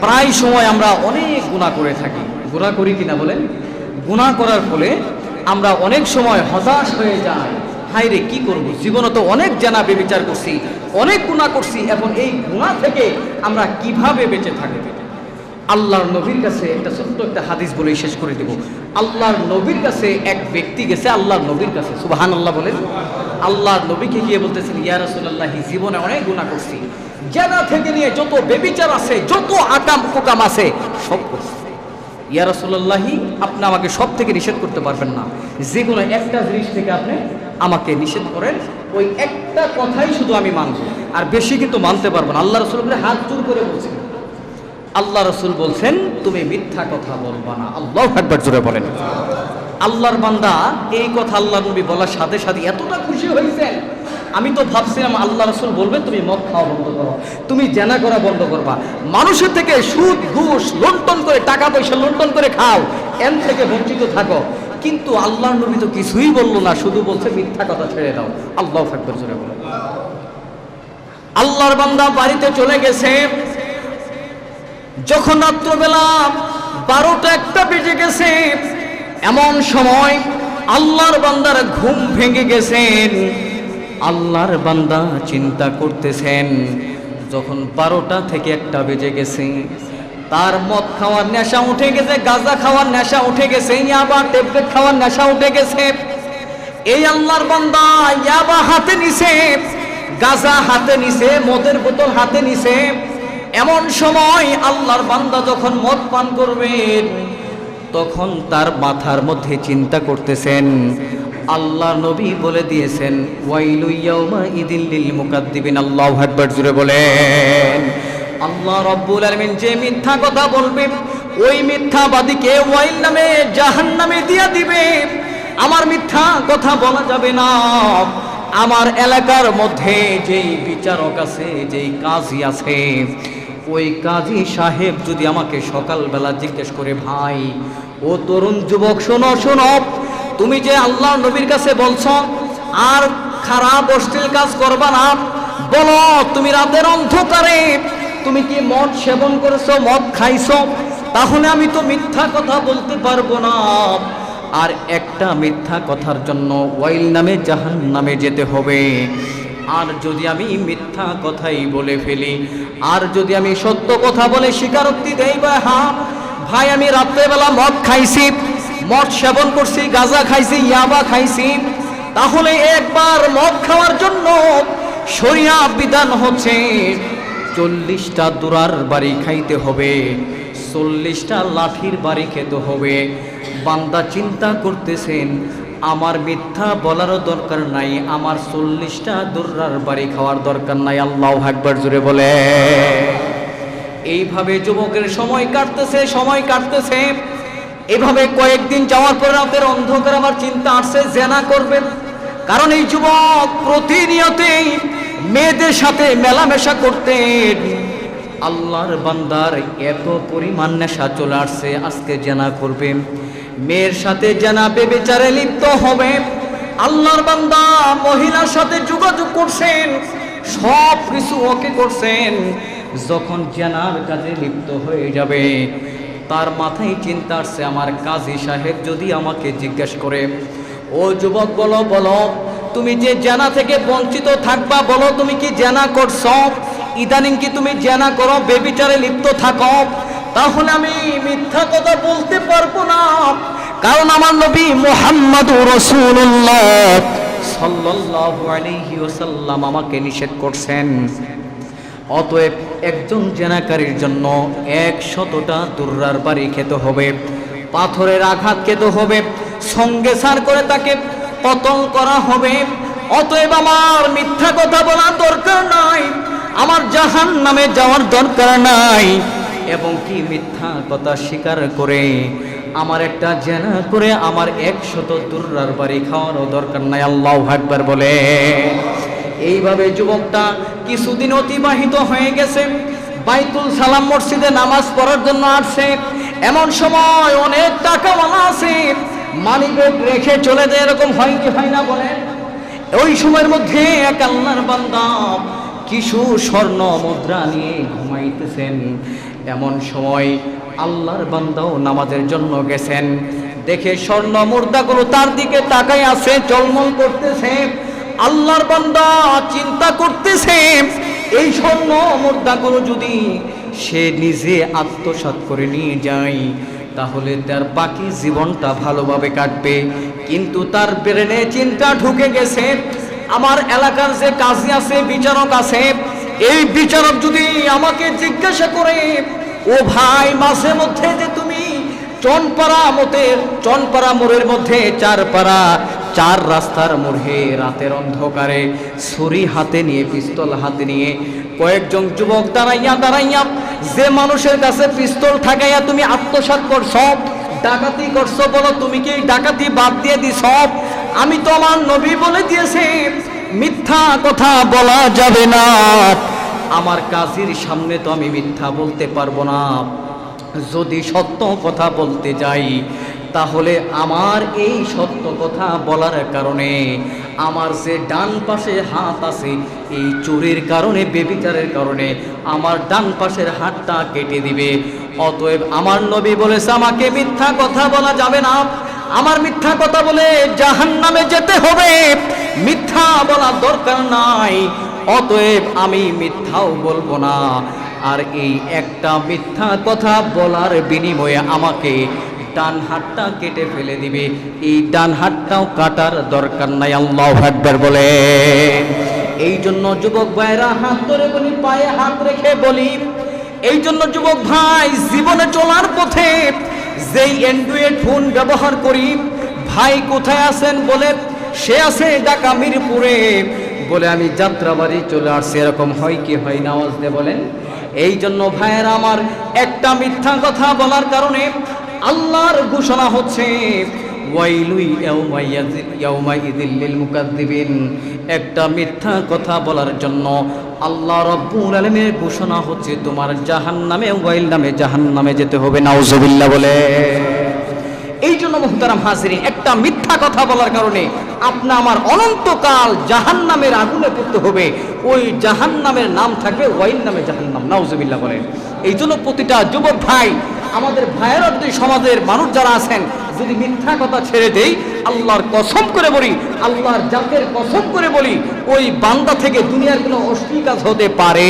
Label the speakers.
Speaker 1: প্রায় সময় আমরা অনেক গুনাহ করে থাকি। গুনাহ করি কিনা বলেন? গুনাহ করার ফলে আমরা অনেক সময় হতাশ হয়ে যাই, হায় রে কি করব, জীবনে তো অনেক জানা বেবিচার করছি, অনেক গুনাহ করছি, এখন এই গুনাহ থেকে আমরা কিভাবে বেঁচে থাকব? আল্লাহর নবীর কাছে একটা ছোট্ট একটা হাদিস বলে শেষ করে দেব। আল্লাহর নবীর কাছে এক ব্যক্তি গেছে, আল্লাহর নবীর কাছে, সুবহানাল্লাহ বলেন। আল্লাহর নবীকে গিয়ে বলতেছেন, ইয়া রাসূলুল্লাহ, জীবনে অনেক গুনাহ করছি, জানা থেকে নিয়ে যত বেবিচার আছে, যত আকাম কুকাম আছে সব করছি। ইয়া রাসূলুল্লাহ, আপনি আমাকে সব থেকে নিষেধ করতে পারবেন না, যে কোনো একটা জিনিস থেকে আপনি আমাকে নিষেধ করেন, ওই একটা কথাই শুধু আমি মানব, আর বেশি কিন্তু মানতে পারবো না। আল্লাহ রাসূল হাত জোর করে বলছেন, আল্লাহ রাসূল বলছেন, তুমি মিথ্যা কথা বলবা না। আল্লাহু আকবার, জোরে বলেন। আল্লাহর বান্দা এই কথা আল্লাহর নবী বলার সাথে সাথে এতটা খুশি হয়েছেন, আমি তো ভাবছিলাম আল্লাহ রাসূল বলবেন তুমি মদ খাওয়া বন্ধ করো, তুমি জেনা করা বন্ধ করবা, মানুষের থেকে সুদ ঘুষ লুণ্ঠন করে টাকা পয়সা লুণ্ঠন করে খাও, এর থেকে বঞ্চিত থাকো। কিন্তু আল্লাহর নবী তো কিছুই বললো না, শুধু বলছে মিথ্যা কথা ছেড়ে দাও। আল্লাহু আকবার, জোরে বলেন। আল্লাহর বান্দা বাড়িতে চলে গেছে, যখন রাত্রবেলা 12টা-1টা বেজে গেছে, এমন সময় আল্লাহর বান্দার ঘুম ভেঙে গেছেন। আল্লাহর বান্দা চিন্তা করতেছেন, যখন 12টা থেকে 1টা বেজে গেছে, তার মদ খাওয়ার নেশা উঠে গেছে, গাঁজা খাওয়ার নেশা উঠে গেছে, ইয়াবা ট্যাবলেট খাওয়ার নেশা উঠে গেছে। এই আল্লাহর বান্দা ইয়াবা হাতে নিছে, গাঁজা হাতে নিছে, মদের বোতল হাতে নিছে। এমন সময় আল্লাহর বান্দা যখন মদ পান করবেন, তখন তার মাথার মধ্যে চিন্তা করতেছেন, আল্লাহ নবী বলে দিয়েছেন, ওয়াইলু ইয়াউমা ইদিল লিল মুকাদ্দিবিন। আল্লাহু আকবার, জোরে বলেন। আল্লাহ রাব্বুল আলামিন যে মিথ্যা কথা বলবে, ওই মিথ্যাবাদীকে ওয়াইল নামে জাহান্নামে দিয়ে দিবে। আমার মিথ্যা কথা বলা যাবে না। আমার এলাকার মধ্যে যেই বিচারক আছে, যেই কাজী আছে, ওই কাজী সাহেব যদি আমাকে সকালবেলা জিজ্ঞেস করে, ভাই ও তরুণ যুবক, শোনো শোনো, তুমি যে আল্লাহ নবীর কাছে বলছো আর খারাপ অশ্লীল কাজ করবা না, বলো তুমি রাতের অন্ধকারে তুমি কি মদ সেবন করেছো, মদ খাইছো? তাহলে আমি তো মিথ্যা কথা বলতে পারবো না। আর একটা মিথ্যা কথার জন্য ওয়াইল নামে জাহান্নামে যেতে হবে। আর যদি আমি মিথ্যা কথাই বলে ফেলি, আর যদি আমি সত্য কথা বলে স্বীকারোক্তি দেই, হ্যাঁ ভাই আমি রাত্রেবেলা মদ খাইছি, মদ সেবন করছি, গাঁজা খাইছি, ইয়াবা খাইছি, তাহলে একবার মদ খাওয়ার জন্য শরিয়া বিধান হচ্ছে 40টা দুরার বাড়ি খাইতে হবে, 40টা লাঠির বাড়ি খেতে হবে। বান্দা চিন্তা করতেছেন, আমার মিথ্যা বলারও দরকার নাই, আমার 40টা দুরার বাড়ি খাওয়ার দরকার নাই। আল্লাহু আকবার, জোরে বলে। এইভাবে যুবকের সময় কাটতেছে, সময় কাটতেছে। এভাবে কয়েকদিন যাওয়ার পর রাতের অন্ধকার আমার চিন্তা আসছে জেনা করবে, কারণ এই যুবক প্রতিনিয়তই মেয়েদের সাথে মেলামেশা করতেন। আল্লাহর বান্দার এত পরিমাণ নেশা চলে আসছে, আজকে জেনা করবে, মেয়ের সাথে জেনা বেবিচারে লিপ্ত হবে। আল্লাহর বান্দা মহিলার সাথে যোগাযোগ করছেন, সব কিছু ওকে করছেন। যখন জেনার কাজে লিপ্ত হয়ে যাবে, তার মাথায় চিন্তা আসছে, আমার কাজী সাহেব যদি আমাকে জিজ্ঞেস করে, ও যুবক বলো বলো, তুমি যে জেনা থেকে বঞ্চিত থাকবা, বলো তুমি কি জেনা করছো, ইদানিং কি তুমি জেনা করো, বেবিচারে লিপ্ত থাকো? তাহলে আমি মিথ্যা কথা বলতে পারবো না, কারণ আমার নবী মুহাম্মাদুর রাসূলুল্লাহ সাল্লাল্লাহু আলাইহি ওয়াসাল্লাম আমাকে নিষেধ করছেন। অতএব একজন জেনাকারীর জন্য 100টা দুর্রার বাড়ি খেতে হবে, পাথরের আঘাত খেতে হবে, সঙ্গে সার করে তাকে কতল করা হবে। অতএব আমার মিথ্যা কথা বলার দরকার নাই, আমার জাহান্নামে যাওয়ার দরকার নাই, এবং কি মিথ্যা কথা স্বীকার করে আমার একটা জেনা করে আমার 100 দুর্রার বাড়ি খাওয়ারও দরকার নাই। আল্লাহু আকবার বলে। এইভাবে যুবকটা কিছুদিন অতিবাহিত হয়ে গেছে, বাইতুল সালাম মসজিদে নামাজ পড়ার জন্য আসছে। এমন সময় অনেক টাকাওয়ালা আছে, মানিব্যাগ রেখে চলে যায়, এরকম হয় কি হয় না বলেন? ওই সময়ের মধ্যে এক আল্লাহর বান্দা কিছু স্বর্ণ মুদ্রা নিয়ে ঘুমাইতেছেন। এমন সময় আল্লাহর বান্দাও নামাজের জন্য গেছেন, দেখে স্বর্ণ মুদ্রাগুলো তার দিকে তাকাই আছে, চলমল করতেছে। আল্লাহর বান্দা চিন্তা করতেছে, এই স্বর্ণ মুদ্রাগুলো যদি সে নিজে আত্মসাৎ করে নিয়ে যায় তাহলে তার বাকি জীবনটা ভালোভাবে কাটবে। কিন্তু তার ব্রেনে চিন্তা ঢুকে গেছে, আমার এলাকার যে কাজী আছে, বিচারক আছে, এই বিচারক যদি আমাকে জিজ্ঞাসা করে, ও ভাই মাঝে মধ্যে যে তুমি চনপাড়া মোড়ের মধ্যে চার রাস্তার মোড়ে রাতের অন্ধকারে ছুরি হাতে নিয়ে, পিস্তল হাতে নিয়ে কয়েকজন যুবক দাঁড়াইয়া যে মানুষের কাছে পিস্তল ঠাকাইয়া তুমি আত্মসাৎ করছো, ডাকাতি করছো, বলো তুমি কি ডাকাতি বাদ দিয়ে দিছ? আমি তো আমার নবী বলে দিয়েছে মিথ্যা কথা বলা যাবে না। আমার কাজীর সামনে তো আমি মিথ্যা বলতে পারবো না। যদি সত্য কথা বলতে যাই তাহলে আমার এই সত্য কথা বলার কারণে আমার যে ডান পাশে হাত আছে, এই চোরের কারণে, বেবিচারের কারণে আমার ডান পাশের হাতটা কেটে দিবে। অতএব আমার নবী বলেছে আমাকে মিথ্যা কথা বলা যাবে না, আমার মিথ্যা কথা বলে জাহান্নামে যেতে হবে, মিথ্যা বলার দরকার নাই। অতএব আমি মিথ্যাও বলবো না। আর এই একটা মিথ্যা কথা বলার বিনিময়ে আমাকে ডান হাতটা কেটে ফেলে দিবে, এই ডান হাতটাও কাটার দরকার নাই। আল্লাহু আকবার বলে। এই জন্য যুবক ভাইরা হাত ধরে বলি, পায়ে হাত রেখে বলি, এই জন্য যুবক ভাই জীবনে চলার পথে যেই অ্যান্ড্রয়েড ফোন ব্যবহার করি, ভাই কোথায় আছেন বলে, সে আছে ঢাকা মিরপুরে, বলে আমি যাত্রাবাড়ি চলে আসছি, এরকম হয় কি হয় না? আওয়াজ দিয়ে বলেন। এই জন্য ভাইয়েরা আমার, একটা মিথ্যা কথা বলার কারণে আল্লাহর ঘোষণা হচ্ছে ওয়াইলু ইয়াউমাইযিল লিল মুকাদ্দিবিন। একটা মিথ্যা কথা বলার জন্য আল্লাহ রাব্বুল আলামিনের ঘোষণা হচ্ছে তোমার জাহান্নামে, ওয়াইল নামে জাহান্নামে যেতে হবে। নাউজুবিল্লাহ বলে। এই জন্য মুহতারাম হাজিরিন, একটা মিথ্যা কথা বলার কারণে আপনি আমার অনন্তকাল জাহান্নামের আগুনে পড়তে হবে। ওই জাহান্নামের নাম থাকবে ওয়াইল নামে জাহান্নাম। নাউজুবিল্লাহ বলেন। এই জন্য প্রতিটা যুবক ভাই, আমাদের ভাইয়েরা, যদি সমাজের মানুষ যারা আছেন, যদি মিথ্যা কথা ছেড়ে দেই, আল্লাহর কসম করে বলি, আল্লাহর জাতের কসম করে বলি, ওই বান্দা থেকে দুনিয়ার কোনো অশ্লীল কাজ হতে পারে